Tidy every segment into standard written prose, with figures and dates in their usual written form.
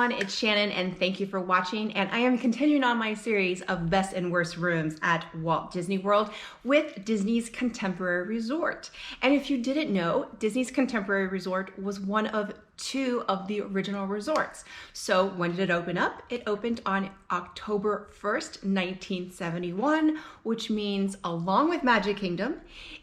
everyone, it's Shannon and thank you for watching, and I am continuing on my series of best and worst rooms at Walt Disney World with Disney's Contemporary Resort. And if you didn't know, Disney's Contemporary Resort was one of two of the original resorts. So when did it open up? It opened on October 1st, 1971, which means along with Magic Kingdom,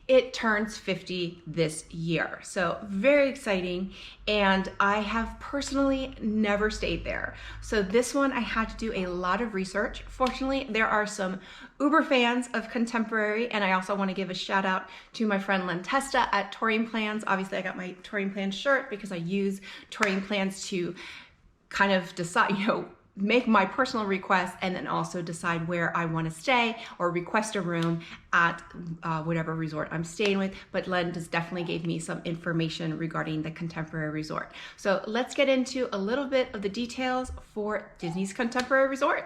it turns 50 this year. So very exciting. And I have personally never stayed there. So this one, I had to do a lot of research. Fortunately, there are some uber fans of Contemporary, and I also want to give a shout out to my friend Len Testa at TouringPlans. Obviously, I got my TouringPlans shirt because I use TouringPlans to kind of decide, make my personal requests and then also decide where I want to stay or request a room at whatever resort I'm staying with. But Len just definitely gave me some information regarding the Contemporary Resort. So let's get into a little bit of the details for Disney's Contemporary Resort.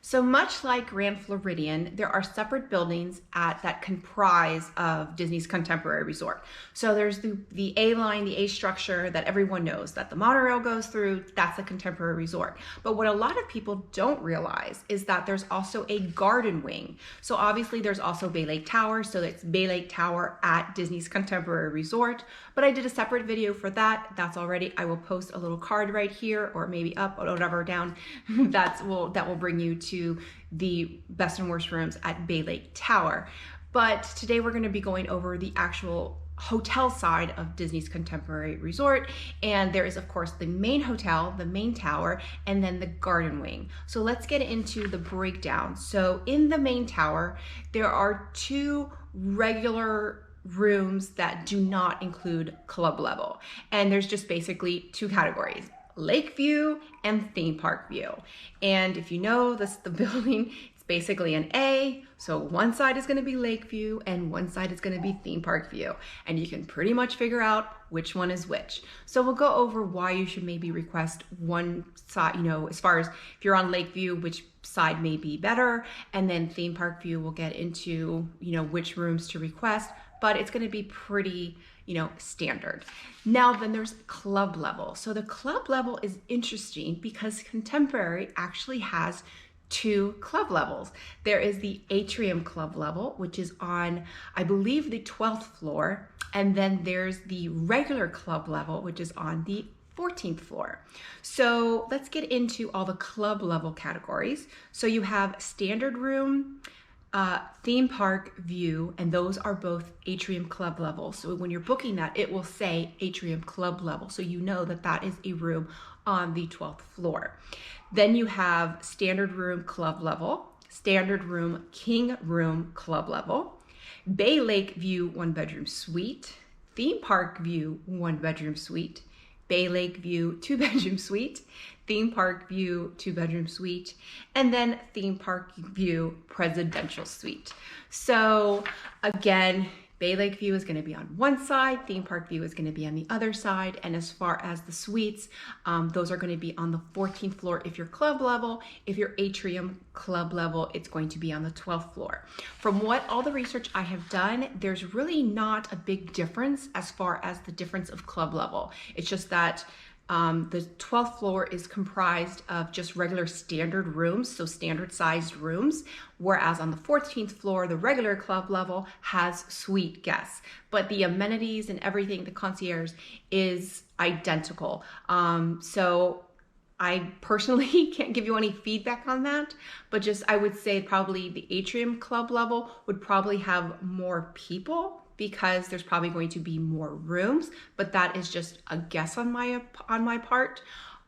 So much like Grand Floridian, there are separate buildings that comprise of Disney's Contemporary Resort. So there's the A line, the A structure that everyone knows that the monorail goes through, that's the Contemporary Resort. But what a lot of people don't realize is that there's also a garden wing. So obviously there's also Bay Lake Tower, so it's Bay Lake Tower at Disney's Contemporary Resort. But I did a separate video for that. That's already, I will post a little card right here or maybe up or whatever down. that will bring you to the best and worst rooms at Bay Lake Tower. But today we're going to be going over the actual hotel side of Disney's Contemporary Resort. And there is, of course, the main hotel, the main tower, and then the garden wing. So let's get into the breakdown. So in the main tower, there are two regular rooms that do not include club level. And there's just basically two categories: lake view and theme park view. And if you know this, the building, it's basically an A. So one side is going to be lake view and one side is going to be theme park view. And you can pretty much figure out which one is which. So we'll go over why you should maybe request one side, as far as if you're on lake view, which side may be better. And then theme park view, we'll get into, which rooms to request, but it's going to be pretty standard. Now then there's club level. So the club level is interesting because Contemporary actually has two club levels. There is the Atrium club level, which is on, I believe, the 12th floor. And then there's the regular club level, which is on the 14th floor. So let's get into all the club level categories. So you have standard room, theme park view, and those are both Atrium club level. So when you're booking that, it will say Atrium club level. So you know that that is a room on the 12th floor. Then you have standard room club level, standard room king room club level, Bay Lake view 1-bedroom suite, theme park view 1-bedroom suite, Bay Lake view 2-bedroom suite, theme park view 2-bedroom suite, and then theme park view presidential suite. So again, Bay Lake view is going to be on one side, theme park view is going to be on the other side, and as far as the suites, those are going to be on the 14th floor if you're club level. If you're Atrium club level, it's going to be on the 12th floor. From what all the research I have done, there's really not a big difference as far as the difference of club level. It's just that the 12th floor is comprised of just regular standard rooms, so standard sized rooms, whereas on the 14th floor, the regular club level has suite guests. But the amenities and everything, the concierge, is identical. So I personally can't give you any feedback on that, but just I would say probably the Atrium club level would probably have more people because there's probably going to be more rooms, but that is just a guess on my part.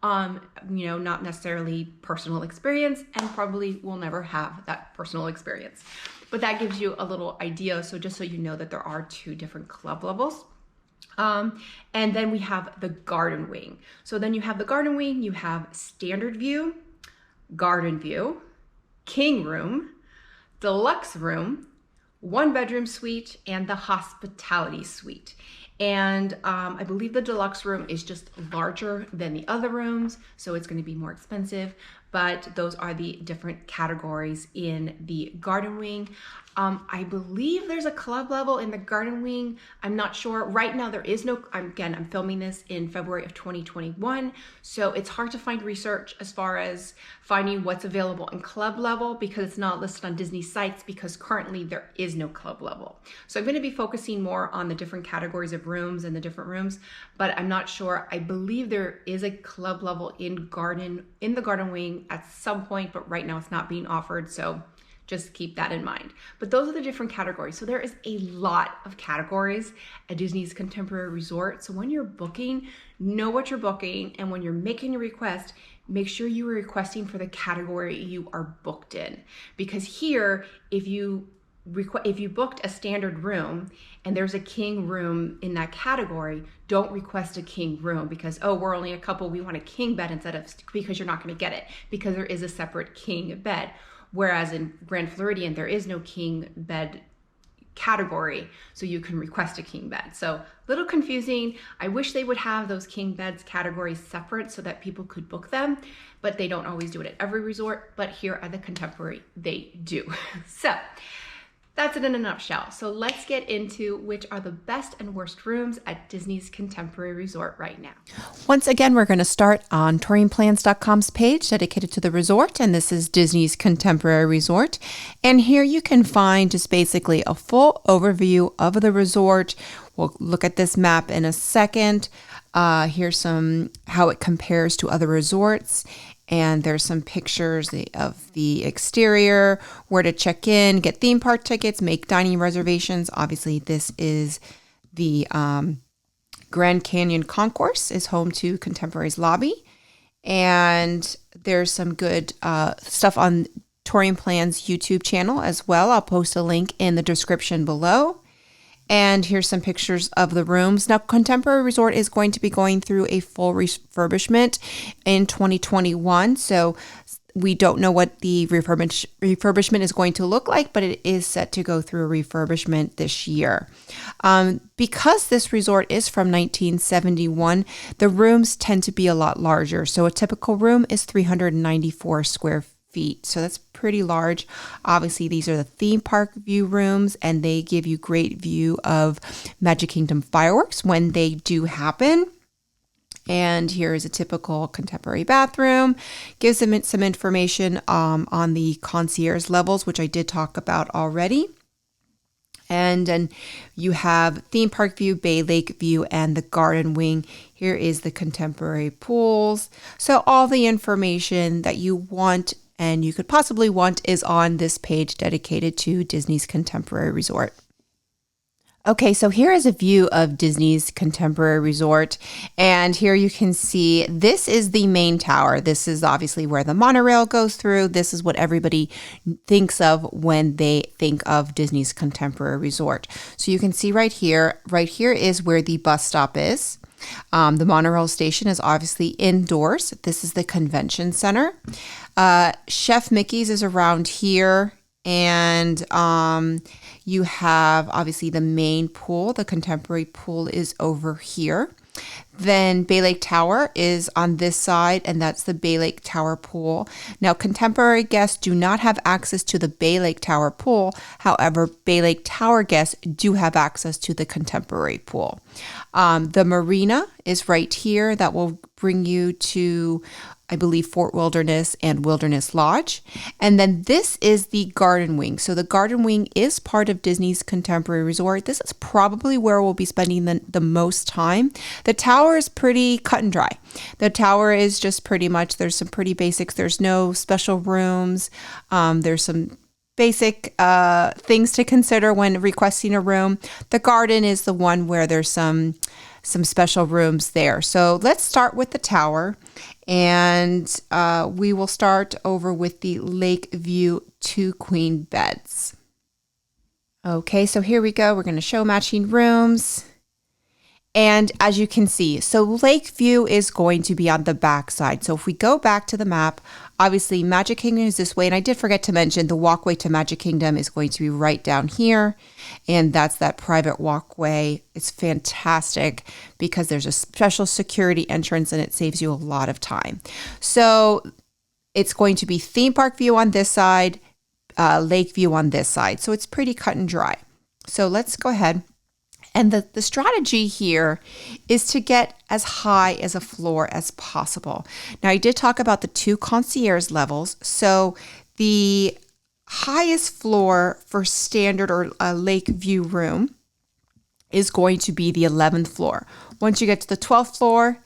Not necessarily personal experience, and probably will never have that personal experience. But that gives you a little idea, so just so you know that there are two different club levels. And then we have the garden wing. So then you have the garden wing, you have standard view, garden view, king room, deluxe room, 1-bedroom suite, and the hospitality suite. And I believe the deluxe room is just larger than the other rooms, so it's going to be more expensive. But those are the different categories in the garden wing. I believe there's a club level in the garden wing. I'm not sure. Right now there is no, again, I'm filming this in February of 2021. So it's hard to find research as far as finding what's available in club level because it's not listed on Disney sites because currently there is no club level. So I'm going to be focusing more on the different categories of rooms and the different rooms, but I'm not sure. I believe there is a club level in the garden wing at some point, but right now it's not being offered. So just keep that in mind. But those are the different categories. So there is a lot of categories at Disney's Contemporary Resort. So when you're booking, know what you're booking. And when you're making a request, make sure you are requesting for the category you are booked in. Because here, if you booked a standard room and there's a king room in that category, don't request a king room because, oh, we're only a couple, we want a king bed because you're not going to get it because there is a separate king bed. Whereas in Grand Floridian, there is no king bed category, so you can request a king bed. So a little confusing. I wish they would have those king beds categories separate so that people could book them, but they don't always do it at every resort. But here at the Contemporary, they do. So that's it in a nutshell. So let's get into which are the best and worst rooms at Disney's Contemporary Resort right now. Once again, we're going to start on TouringPlans.com's page dedicated to the resort, and this is Disney's Contemporary Resort. And here you can find just basically a full overview of the resort. We'll look at this map in a second. Here's how it compares to other resorts. And there's some pictures of the exterior, where to check in, get theme park tickets, make dining reservations. Obviously, this is the Grand Canyon Concourse is home to Contemporary's lobby. And there's some good stuff on Touring Plans YouTube channel as well. I'll post a link in the description below. And here's some pictures of the rooms. Now, Contemporary Resort is going to be going through a full refurbishment in 2021. So we don't know what the refurbishment is going to look like, but it is set to go through a refurbishment this year. Because this resort is from 1971, the rooms tend to be a lot larger. So a typical room is 394 square feet. So that's pretty large. Obviously, these are the theme park view rooms, and they give you great view of Magic Kingdom fireworks when they do happen. And here is a typical Contemporary bathroom. Gives them some information on the concierge levels, which I did talk about already. And then you have theme park view, Bay Lake view, and the garden wing. Here is the Contemporary pools. So all the information that you want and you could possibly want is on this page dedicated to Disney's Contemporary Resort. Okay, so here is a view of Disney's Contemporary Resort, and here you can see this is the main tower. This is obviously where the monorail goes through. This is what everybody thinks of when they think of Disney's Contemporary Resort. So you can see right here is where the bus stop is. The monorail station is obviously indoors. This is the convention center. Chef Mickey's is around here, and you have obviously the main pool. The Contemporary pool is over here. Then Bay Lake Tower is on this side, and that's the Bay Lake Tower pool. Now, Contemporary guests do not have access to the Bay Lake Tower pool. However, Bay Lake Tower guests do have access to the Contemporary pool. The marina is right here. That will bring you to, I believe, Fort Wilderness and Wilderness Lodge. And then this is the garden wing. So the garden wing is part of Disney's Contemporary Resort. This is probably where we'll be spending the most time. The tower is pretty cut and dry. The tower is just pretty much, there's some pretty basics. There's no special rooms. There's some basic things to consider when requesting a room. The garden is the one where there's some special rooms there. So let's start with the tower, and we will start over with the Lake View 2 queen beds. Okay, so here we go. We're going to show matching rooms. And as you can see, so Lakeview is going to be on the back side. So if we go back to the map, obviously Magic Kingdom is this way. And I did forget to mention the walkway to Magic Kingdom is going to be right down here. And that's that private walkway. It's fantastic because there's a special security entrance and it saves you a lot of time. So it's going to be theme park view on this side, lake view on this side. So it's pretty cut and dry. So let's go ahead. And the strategy here is to get as high as a floor as possible. Now, I did talk about the 2 concierge levels. So the highest floor for standard or a lake view room is going to be the 11th floor. Once you get to the 12th floor,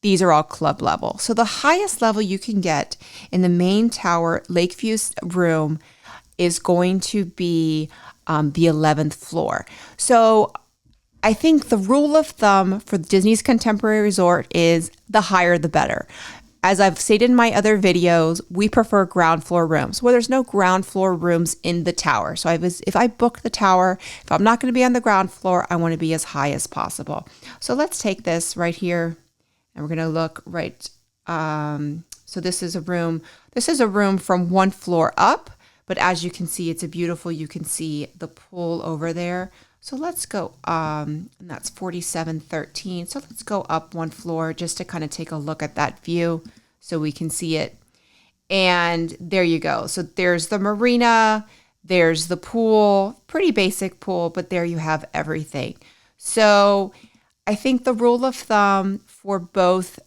these are all club level. So the highest level you can get in the main tower Lakeview room is going to be the 11th floor. So I think the rule of thumb for Disney's Contemporary Resort is the higher the better. As I've stated in my other videos, we prefer ground floor rooms. Well, there's no ground floor rooms in the tower. So if I book the tower, if I'm not going to be on the ground floor, I want to be as high as possible. So let's take this right here and we're going to look right. So this is a room. This is a room from 1 floor up, but as you can see, it's a beautiful, you can see the pool over there. So let's go, and that's 4713. So let's go up 1 floor just to kind of take a look at that view so we can see it. And there you go. So there's the marina, there's the pool, pretty basic pool, but there you have everything. So I think the rule of thumb for both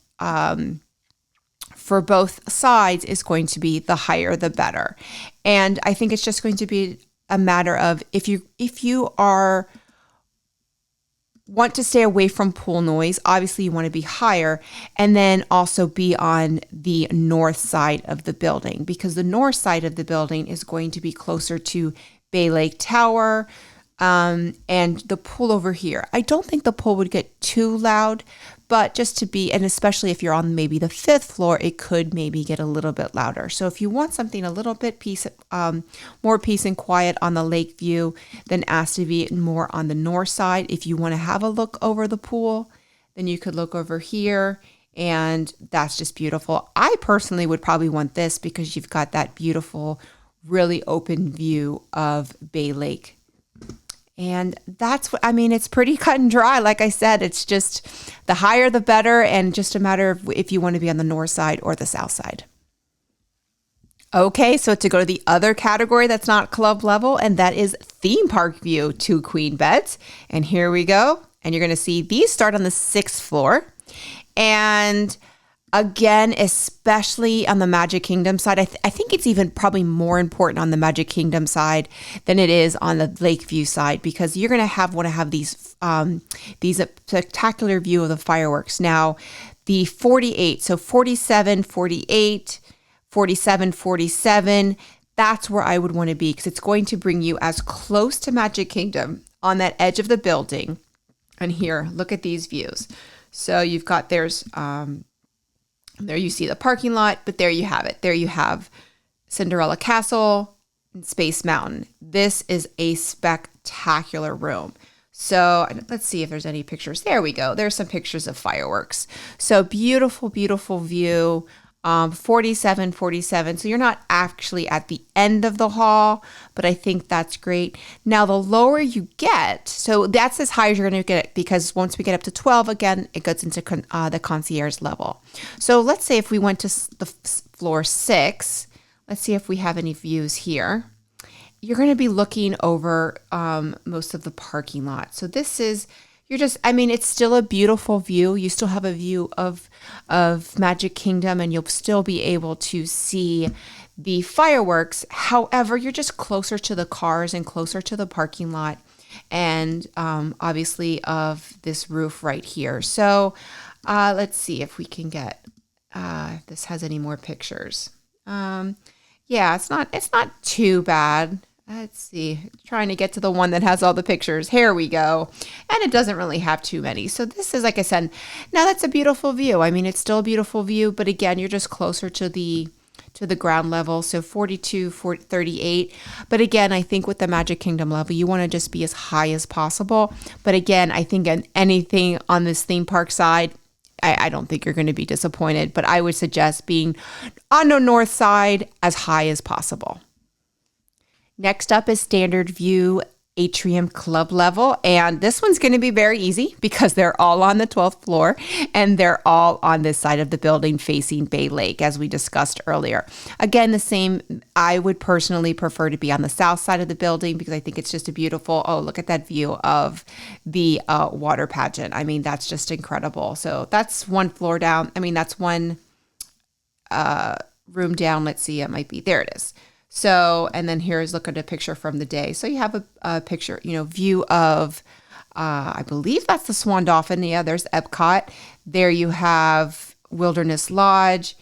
sides is going to be the higher the better. And I think it's just going to be a matter of if you want to stay away from pool noise, obviously you want to be higher, and then also be on the north side of the building, because the north side of the building is going to be closer to Bay Lake Tower and the pool over here. I don't think the pool would get too loud, but just to be, and especially if you're on maybe the 5th floor, it could maybe get a little bit louder. So if you want something a little bit more peace and quiet on the lake view, then ask to be more on the north side. If you want to have a look over the pool, then you could look over here, and that's just beautiful. I personally would probably want this because you've got that beautiful, really open view of Bay Lake. And that's what, I mean, it's pretty cut and dry. Like I said, it's just the higher the better, and just a matter of if you want to be on the north side or the south side. Okay, so to go to the other category that's not club level, and that is theme park view, 2 queen beds. And here we go. And you're going to see these start on the 6th floor. And again, especially on the Magic Kingdom side, I think it's even probably more important on the Magic Kingdom side than it is on the Lakeview side, because you're going to want to have these spectacular view of the fireworks. Now, the 48, so 47, 48, 47, 47, that's where I would want to be, because it's going to bring you as close to Magic Kingdom on that edge of the building. And here, look at these views. So you've got, there you see the parking lot, but there you have it. There you have Cinderella Castle and Space Mountain. This is a spectacular room. So let's see if there's any pictures. There we go. There's some pictures of fireworks. So beautiful, beautiful view. 47, 47. So you're not actually at the end of the hall, but I think that's great. Now, the lower you get, so that's as high as you're going to get, because once we get up to 12, again, it goes into the concierge level. So let's say if we went to the floor 6, let's see if we have any views here. You're going to be looking over most of the parking lot. So this is, it's still a beautiful view. You still have a view of Magic Kingdom, and you'll still be able to see the fireworks. However, you're just closer to the cars and closer to the parking lot, and obviously of this roof right here. So let's see if we can get, if this has any more pictures. Yeah, it's not too bad. Let's see, trying to get to the one that has all the pictures. Here we go. And it doesn't really have too many. So this is, like I said, now that's a beautiful view. I mean, it's still a beautiful view, but again, you're just closer to the ground level. So 42, 38. But again, I think with the Magic Kingdom level, you want to just be as high as possible. But again, I think anything on this theme park side, I don't think you're going to be disappointed, but I would suggest being on the north side as high as possible. Next up is standard view Atrium club level. And this one's going to be very easy because they're all on the 12th floor and they're all on this side of the building facing Bay Lake, as we discussed earlier. Again, the same, I would personally prefer to be on the south side of the building because I think it's just a beautiful, oh, look at that view of the water pageant. I mean, that's just incredible. So that's one floor down. I mean, that's one room down. Let's see, it might be, there it is. So, and then here's, look at a picture from the day. So you have a picture, view of, I believe that's the Swan Dolphin. Yeah, there's Epcot. There you have Wilderness Lodge.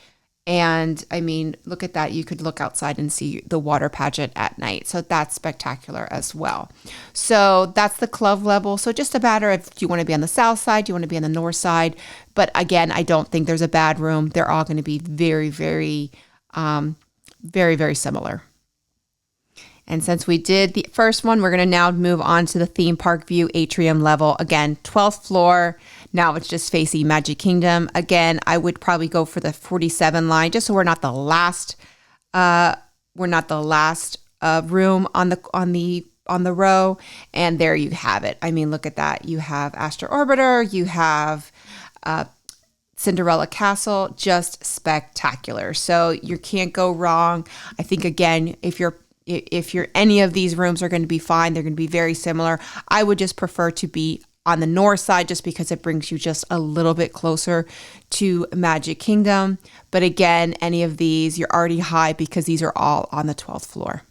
And I mean, look at that. You could look outside and see the water pageant at night. So that's spectacular as well. So that's the club level. So just a matter of, do you want to be on the south side? Do you want to be on the north side? But again, I don't think there's a bad room. They're all going to be very, very, very, very similar. And since we did the first one, we're going to now move on to the theme park view atrium level. Again, 12th floor. Now it's just facing Magic Kingdom. Again, I would probably go for the 47 line, just so we're not the last. Room on the row. And there you have it. I mean, look at that. You have Astro Orbiter. You have Cinderella Castle, just spectacular. So you can't go wrong. I think, again, if you're any of these rooms are going to be fine. They're going to be very similar. I would just prefer to be on the north side just because it brings you just a little bit closer to Magic Kingdom. But again, any of these, you're already high because these are all on the 12th floor.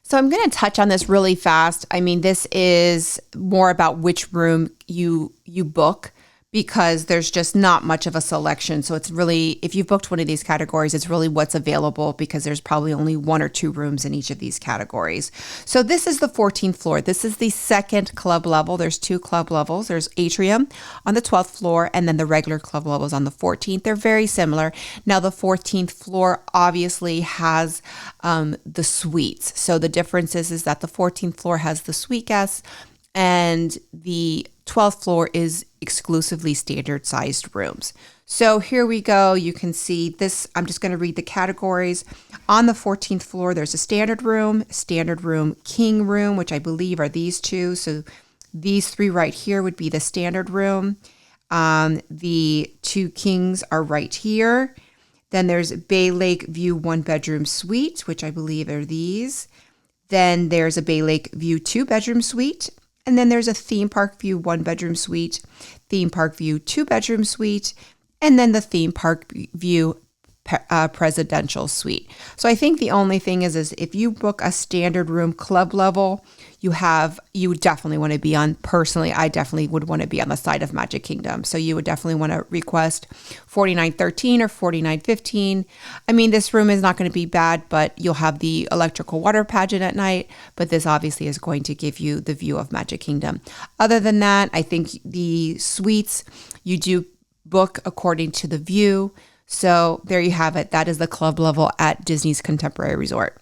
So I'm going to touch on this really fast. I mean, this is more about which room you book, because there's just not much of a selection. So it's really, if you've booked one of these categories, it's really what's available because there's probably only one or two rooms in each of these categories. So this is the 14th floor. This is the second club level. There's two club levels. There's Atrium on the 12th floor and then the regular club levels on the 14th. They're very similar. Now the 14th floor obviously has the suites. So the difference is that the 14th floor has the suite guests and the 12th floor is exclusively standard sized rooms. So here we go. You can see this. I'm just going to read the categories. On the 14th floor, there's a standard room, king room, which I believe are these two. So these three right here would be the standard room. The two kings are right here. Then there's Bay Lake View 1-bedroom suite, which I believe are these. Then there's a Bay Lake View 2-bedroom suite. And then there's a Theme Park View 1-bedroom suite, Theme Park View 2-bedroom suite, and then the Theme Park View presidential suite. So I think the only thing is if you book a standard room club level, you definitely want to be on, personally, I definitely would want to be on the side of Magic Kingdom. So you would definitely want to request 4913 or 4915. I mean, this room is not going to be bad, but you'll have the electrical water pageant at night, but this obviously is going to give you the view of Magic Kingdom. Other than that, I think the suites, you do book according to the view. So there you have it. That is the club level at Disney's Contemporary Resort.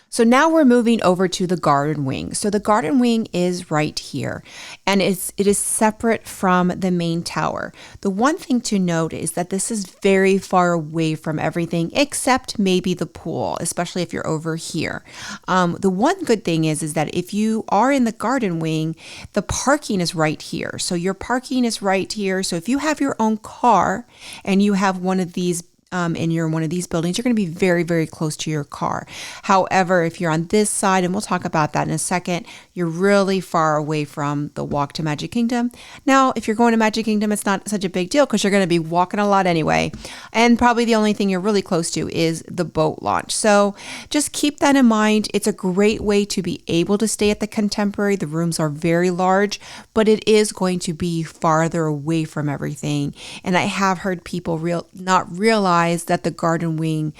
So now we're moving over to the garden wing. So the garden wing is right here, and it is separate from the main tower. The one thing to note is that this is very far away from everything except maybe the pool, especially if you're over here. The one good thing is that if you are in the garden wing, the parking is right here. So your parking is right here. So if you have your own car and you have one of these and you're in one of these buildings, you're going to be very, very close to your car. However, if you're on this side, and we'll talk about that in a second, you're really far away from the walk to Magic Kingdom. Now, if you're going to Magic Kingdom, it's not such a big deal because you're going to be walking a lot anyway. And probably the only thing you're really close to is the boat launch. So just keep that in mind. It's a great way to be able to stay at the Contemporary. The rooms are very large, but it is going to be farther away from everything. And I have heard people not realize that the garden wing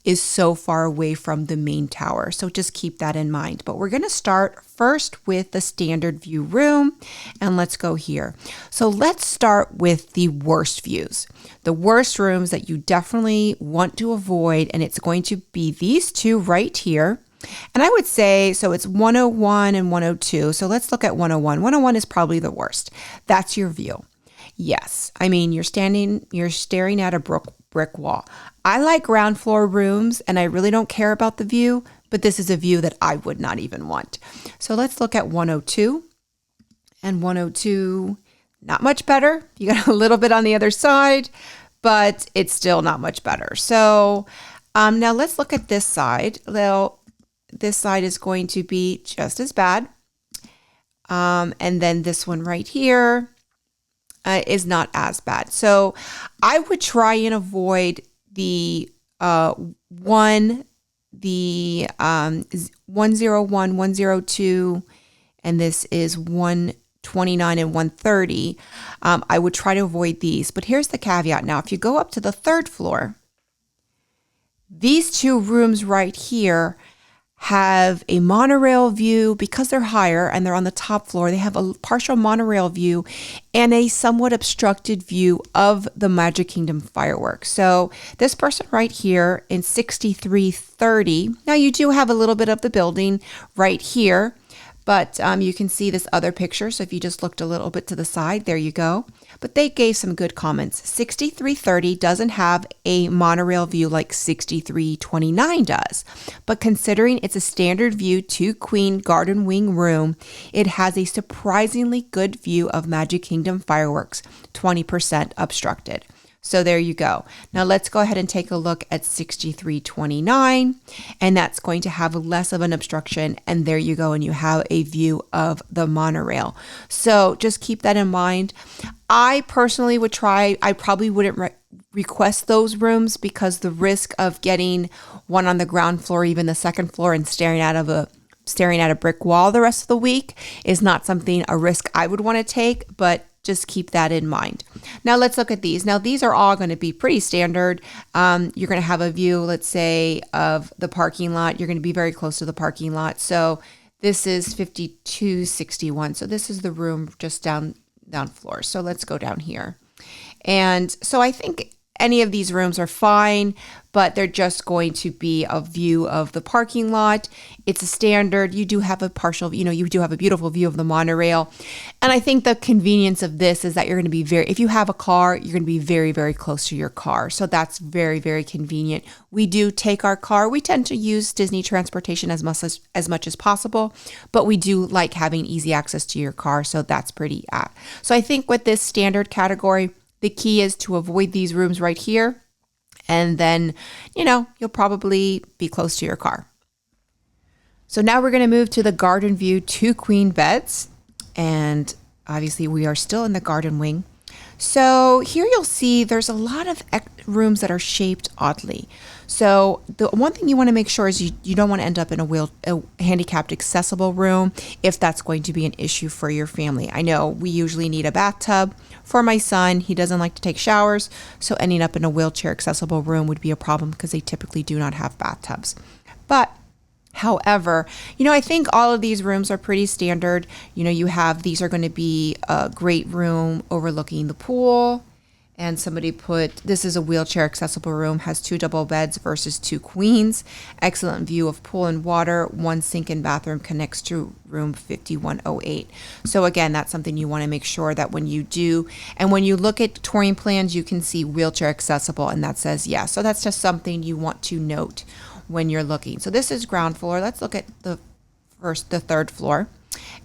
is so far away from the main tower. So just keep that in mind. But we're going to start first with the standard view room, and let's go here. So let's start with the worst views. The worst rooms that you definitely want to avoid, and it's going to be these two right here. And I would say, so it's 101 and 102. So let's look at 101. 101 is probably the worst. That's your view. Yes. I mean, you're staring at a brick wall. I like ground floor rooms and I really don't care about the view, but this is a view that I would not even want. So let's look at 102. And 102, not much better. You got a little bit on the other side, but it's still not much better. So now let's look at this side. Well, this side is going to be just as bad. And then this one right here is not as bad. So I would try and avoid the 101, 102, and this is 129 and 130. I would try to avoid these. But here's the caveat. Now, if you go up to the third floor, these two rooms right here have a monorail view. Because they're higher and they're on the top floor, they have a partial monorail view and a somewhat obstructed view of the Magic Kingdom fireworks. So this person right here in 6330, now you do have a little bit of the building right here, but you can see this other picture. So if you just looked a little bit to the side, there you go. But they gave some good comments. 6330 doesn't have a monorail view like 6329 does. But considering it's a standard view 2-queen garden wing room, it has a surprisingly good view of Magic Kingdom fireworks, 20% obstructed. So there you go. Now let's go ahead and take a look at 6329, and that's going to have less of an obstruction. And there you go. And you have a view of the monorail. So just keep that in mind. I personally would try, I probably wouldn't request those rooms because the risk of getting one on the ground floor, even the second floor, and staring at a brick wall the rest of the week is not a risk I would want to take, but just keep that in mind. Now let's look at these. Now these are all going to be pretty standard. You're going to have a view, let's say, of the parking lot. You're going to be very close to the parking lot. So this is 5261. So this is the room just down floor. So let's go down here. And so I think any of these rooms are fine, but they're just going to be a view of the parking lot. It's a standard. You do have a you do have a beautiful view of the monorail. And I think the convenience of this is that you're going to be if you have a car, you're going to be very, very close to your car. So that's very, very convenient. We do take our car. We tend to use Disney transportation as much as possible, but we do like having easy access to your car. So that's pretty So I think with this standard category, the key is to avoid these rooms right here. And then, you'll probably be close to your car. So now we're going to move to the garden view 2-queen beds. And obviously we are still in the garden wing. So here you'll see there's a lot of rooms that are shaped oddly. So the one thing you want to make sure is you don't want to end up in a handicapped accessible room if that's going to be an issue for your family. I know we usually need a bathtub. For my son, he doesn't like to take showers, so ending up in a wheelchair accessible room would be a problem because they typically do not have bathtubs. But however, I think all of these rooms are pretty standard. These are going to be a great room overlooking the pool. And somebody this is a wheelchair accessible room, has 2 double beds versus 2 queens. Excellent view of pool and water. 1 sink and bathroom connects to room 5108. So again, that's something you want to make sure that when you do, and when you look at touring plans, you can see wheelchair accessible, and that says yes. So that's just something you want to note when you're looking. So this is ground floor. Let's look at the third floor.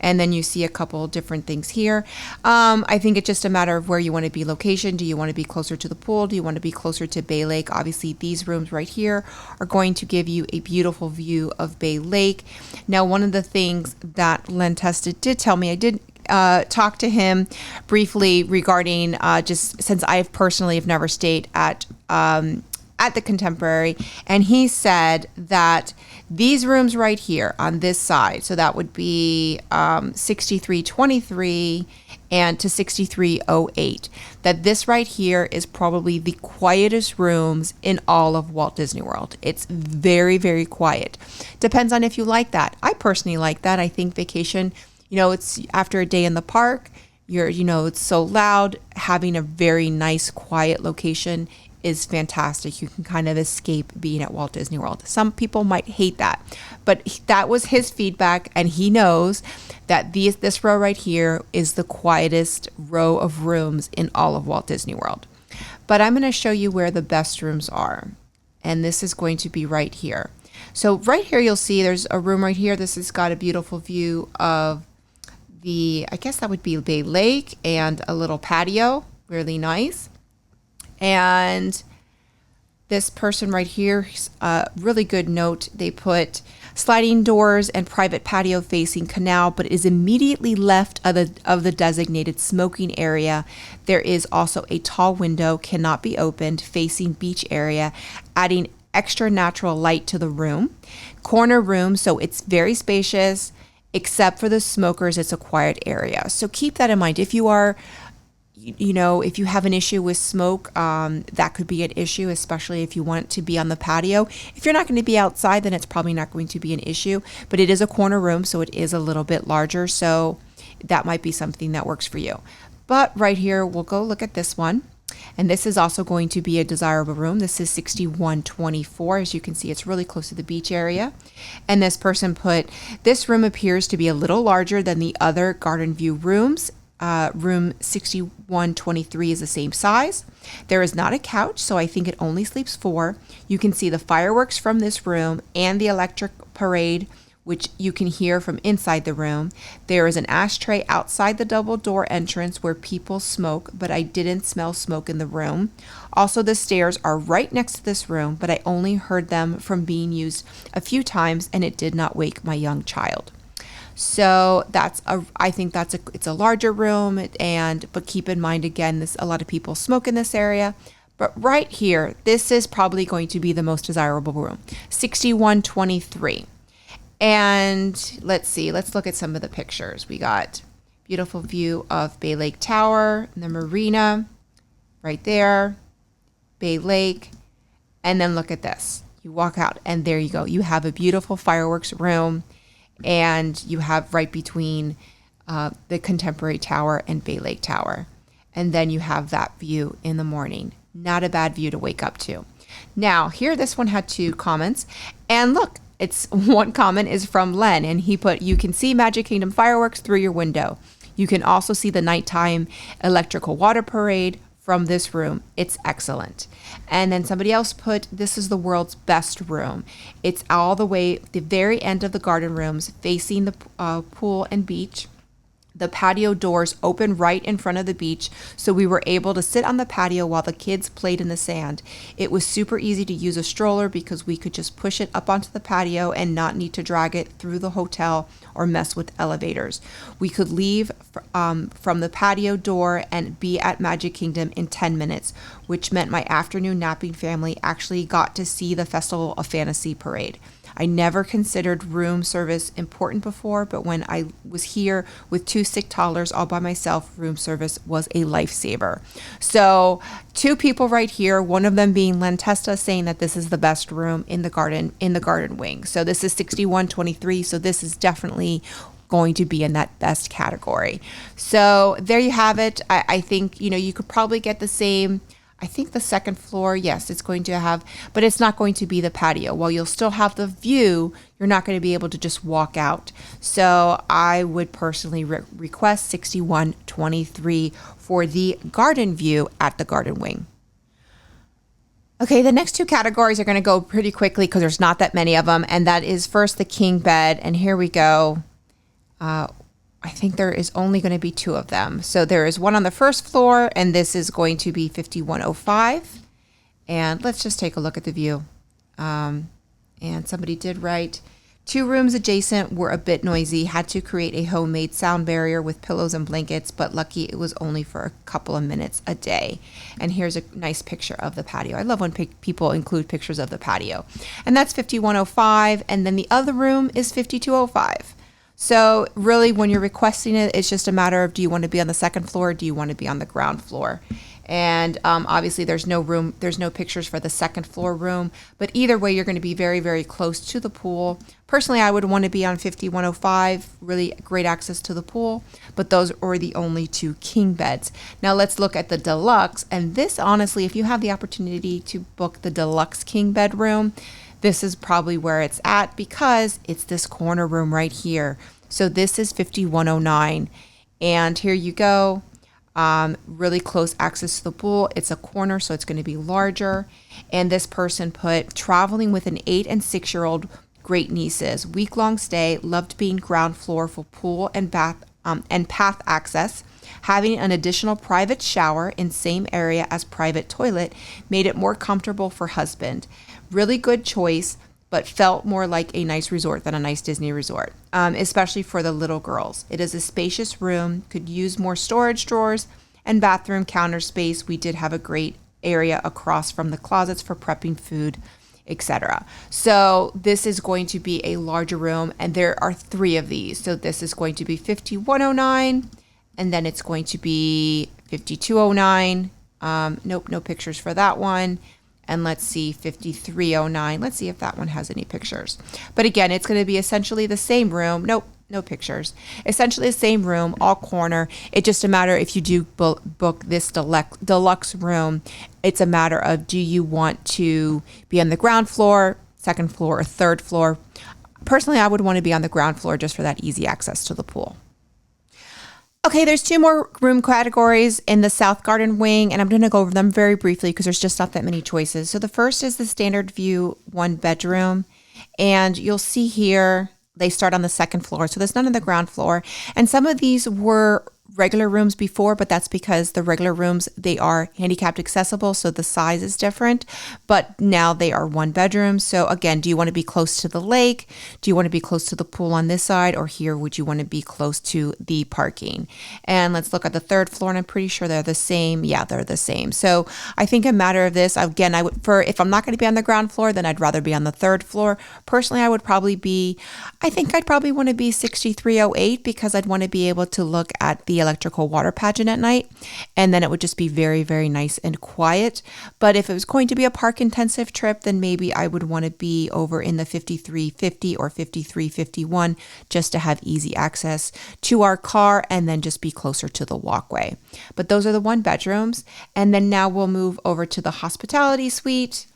And then you see a couple different things here. I think it's just a matter of where you want to be location. Do you want to be closer to the pool? Do you want to be closer to Bay Lake? Obviously, these rooms right here are going to give you a beautiful view of Bay Lake. Now, one of the things that Len Tested did tell me, I did talk to him briefly regarding just since I personally have never stayed at the Contemporary, and he said that these rooms right here on this side, so that would be 6323 and to 6308, that this right here is probably the quietest rooms in all of Walt Disney World. It's very, very quiet. Depends on if you like that. I personally like that. I think vacation, it's after a day in the park, it's so loud. Having a very nice, quiet location is fantastic. You can kind of escape being at Walt Disney World. Some people might hate that, but that was his feedback, and he knows that this row right here is the quietest row of rooms in all of Walt Disney World. But I'm going to show you where the best rooms are, and this is going to be right here. So right here, you'll see there's a room right here. This has got a beautiful view of I guess that would be Bay Lake and a little patio, really nice. And this person right here, really good note. They put sliding doors and private patio facing canal, but is immediately left of the designated smoking area. There is also a tall window, cannot be opened, facing beach area, adding extra natural light to the room. Corner room, so it's very spacious, except for the smokers, it's a quiet area. So keep that in mind. If you are, if you have an issue with smoke, that could be an issue, especially if you want it to be on the patio. If you're not going to be outside, then it's probably not going to be an issue. But it is a corner room, so it is a little bit larger. So that might be something that works for you. But right here, we'll go look at this one. And this is also going to be a desirable room. This is 6124. As you can see, it's really close to the beach area. And this person put, this room appears to be a little larger than the other garden view rooms. Room 6123 is the same size. There is not a couch, so I think it only sleeps 4. You can see the fireworks from this room and the electric parade, which you can hear from inside the room. There is an ashtray outside the double door entrance where people smoke, but I didn't smell smoke in the room. Also, the stairs are right next to this room, but I only heard them from being used a few times, and it did not wake my young child. So I think it's a larger room, but keep in mind again, a lot of people smoke in this area. But right here, this is probably going to be the most desirable room, 6123. And let's see, let's look at some of the pictures. We got beautiful view of Bay Lake Tower, and the marina right there, Bay Lake. And then look at this. You walk out and there you go. You have a beautiful fireworks room, and you have right between the Contemporary Tower and Bay Lake Tower. And then you have that view in the morning. Not a bad view to wake up to. Now, here, this one had 2 comments. And look, one comment is from Len, and he put, you can see Magic Kingdom fireworks through your window. You can also see the nighttime electrical water parade from this room. It's excellent. And then somebody else put, this is the world's best room. It's all the way at the very end of the garden rooms, facing the pool and beach. The patio doors open right in front of the beach, so we were able to sit on the patio while the kids played in the sand. It was super easy to use a stroller because we could just push it up onto the patio and not need to drag it through the hotel or mess with elevators. We could leave from the patio door and be at Magic Kingdom in 10 minutes, which meant my afternoon napping family actually got to see the Festival of Fantasy parade. I never considered room service important before, but when I was here with 2 sick toddlers all by myself, room service was a lifesaver. So 2 people right here, one of them being Len Testa, saying that this is the best room in the garden wing. So this is 6123. So this is definitely going to be in that best category. So there you have it. I think, you could probably get the same. I think the second floor, yes, it's going to have, but it's not going to be the patio. While you'll still have the view, you're not going to be able to just walk out. So I would personally request 6123 for the garden view at the garden wing. Okay, the next 2 categories are going to go pretty quickly because there's not that many of them. And that is first the king bed. And here we go. I think there is only going to be 2 of them. So there is one on the first floor, and this is going to be 5105. And let's just take a look at the view. And somebody did write, 2 rooms adjacent were a bit noisy, had to create a homemade sound barrier with pillows and blankets, but lucky it was only for a couple of minutes a day. And here's a nice picture of the patio. I love when people include pictures of the patio. And that's 5105, and then the other room is 5205. So really, when you're requesting it, it's just a matter of, do you want to be on the second floor or do you want to be on the ground floor? And obviously there's no pictures for the second floor room, but either way, you're going to be very, very close to the pool. Personally, I would want to be on 5105, really great access to the pool, but those are the only 2 king beds. Now let's look at the deluxe. And this, honestly, if you have the opportunity to book the deluxe king bedroom, this is probably where it's at because it's this corner room right here. So this is 5109. And here you go. Really close access to the pool. It's a corner, so it's going to be larger. And this person put traveling with an 8 and 6-year-old great nieces. Week-long stay. Loved being ground floor for pool and bath and path access. Having an additional private shower in same area as private toilet made it more comfortable for husband. Really good choice, but felt more like a nice resort than a nice Disney resort, especially for the little girls. It is a spacious room, could use more storage drawers and bathroom counter space. We did have a great area across from the closets for prepping food, etc. So this is going to be a larger room, and there are 3 of these. So this is going to be 5109, and then it's going to be 5209. Nope, no pictures for that one. And let's see, 5309. Let's see if that one has any pictures. But again, it's going to be essentially the same room. Nope, no pictures. Essentially the same room, all corner. It's just a matter if you do book this deluxe room, it's a matter of, do you want to be on the ground floor, second floor, or third floor? Personally, I would want to be on the ground floor just for that easy access to the pool. Okay, there's 2 more room categories in the South Garden wing, and I'm going to go over them very briefly because there's just not that many choices. So the first is the standard view 1 bedroom, and you'll see here they start on the second floor. So there's none on the ground floor, and some of these were regular rooms before, but that's because the regular rooms, they are handicapped accessible, so the size is different, but now they are 1 bedroom. So again, do you want to be close to the lake? Do you want to be close to the pool on this side, or here would you want to be close to the parking? And let's look at the third floor, and I'm pretty sure they're the same. Yeah, they're the same. So I think a matter of this, again, if I'm not going to be on the ground floor, then I'd rather be on the third floor. Personally, I'd probably want to be 6308 because I'd want to be able to look at the electrical water pageant at night, and then it would just be very, very nice and quiet. But if it was going to be a park intensive trip, then maybe I would want to be over in the 5350 or 5351 just to have easy access to our car and then just be closer to the walkway. But those are the 1 bedrooms. And then now we'll move over to the hospitality suite.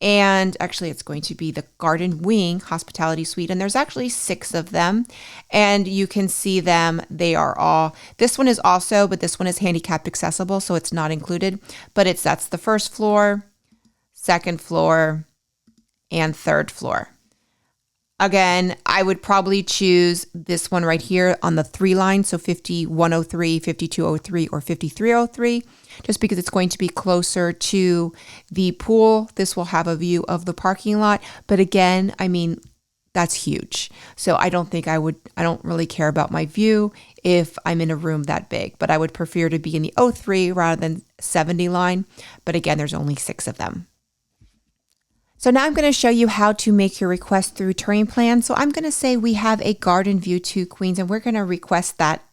And actually, it's going to be the Garden Wing Hospitality Suite. And there's actually 6 of them. And you can see them. They are all, this one is also, but this one is handicapped accessible, so it's not included. But that's the first floor, second floor, and third floor. Again, I would probably choose this one right here on the 3 line. So 5103, 5203, or 5303. Just because it's going to be closer to the pool. This will have a view of the parking lot. But again, I mean, that's huge. So I don't really care about my view if I'm in a room that big. But I would prefer to be in the 03 rather than 70 line. But again, there's only 6 of them. So now I'm going to show you how to make your request through TouringPlans. So I'm going to say we have a garden view 2 queens, and we're going to request that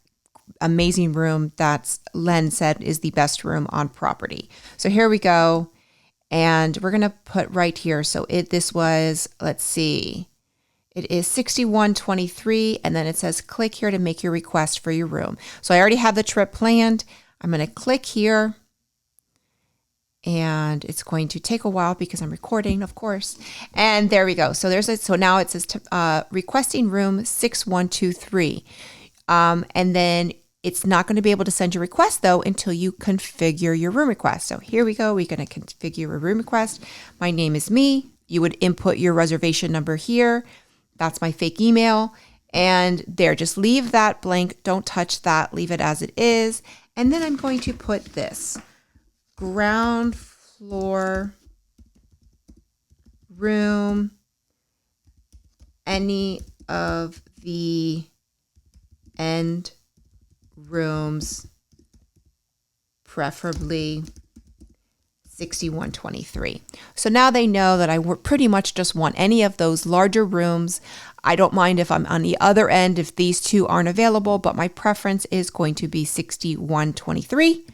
amazing room that Len said is the best room on property. So here we go. And we're going to put right here. So this was, let's see, it is 6123. And then it says click here to make your request for your room. So I already have the trip planned. I'm going to click here. And it's going to take a while because I'm recording, of course. And there we go. So now it says requesting room 6123. And then it's not going to be able to send your request though until you configure your room request. So here we go. We're going to configure a room request. My name is me. You would input your reservation number here. That's my fake email. And there, just leave that blank. Don't touch that. Leave it as it is. And then I'm going to put this ground floor room, any of the end rooms, preferably 6123. So now they know that I pretty much just want any of those larger rooms. I don't mind if I'm on the other end if these 2 aren't available, but my preference is going to be 6123.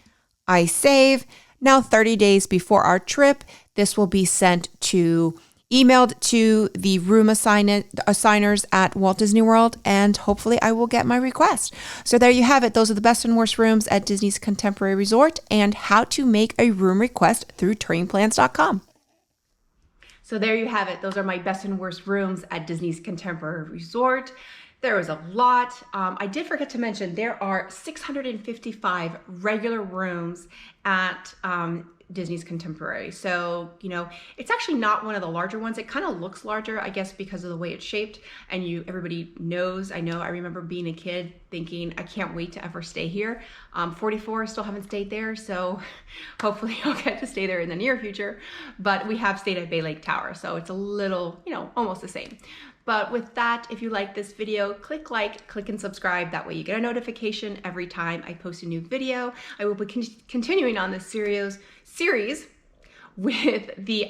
I save. Now 30 days before our trip, this will be emailed to the room assigners at Walt Disney World, and hopefully I will get my request. So there you have it. Those are the best and worst rooms at Disney's Contemporary Resort and how to make a room request through TouringPlans.com. So there you have it. Those are my best and worst rooms at Disney's Contemporary Resort. There was a lot. I did forget to mention there are 655 regular rooms at Disney's Contemporary. So, you know, it's actually not one of the larger ones. It kind of looks larger, I guess, because of the way it's shaped. And everybody knows, I remember being a kid thinking, I can't wait to ever stay here. 44, still haven't stayed there. So hopefully I'll get to stay there in the near future. But we have stayed at Bay Lake Tower. So it's a little, you know, almost the same. But with that, if you like this video, click like, click and subscribe. That way you get a notification every time I post a new video. I will be continuing on this series with the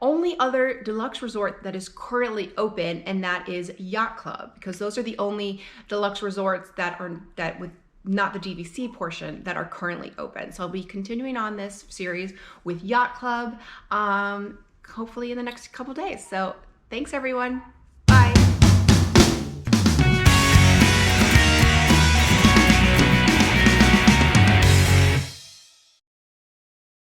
only other deluxe resort that is currently open, and that is Yacht Club, because those are the only deluxe resorts with not the DVC portion that are currently open. So I'll be continuing on this series with Yacht Club, hopefully in the next couple days. So thanks everyone.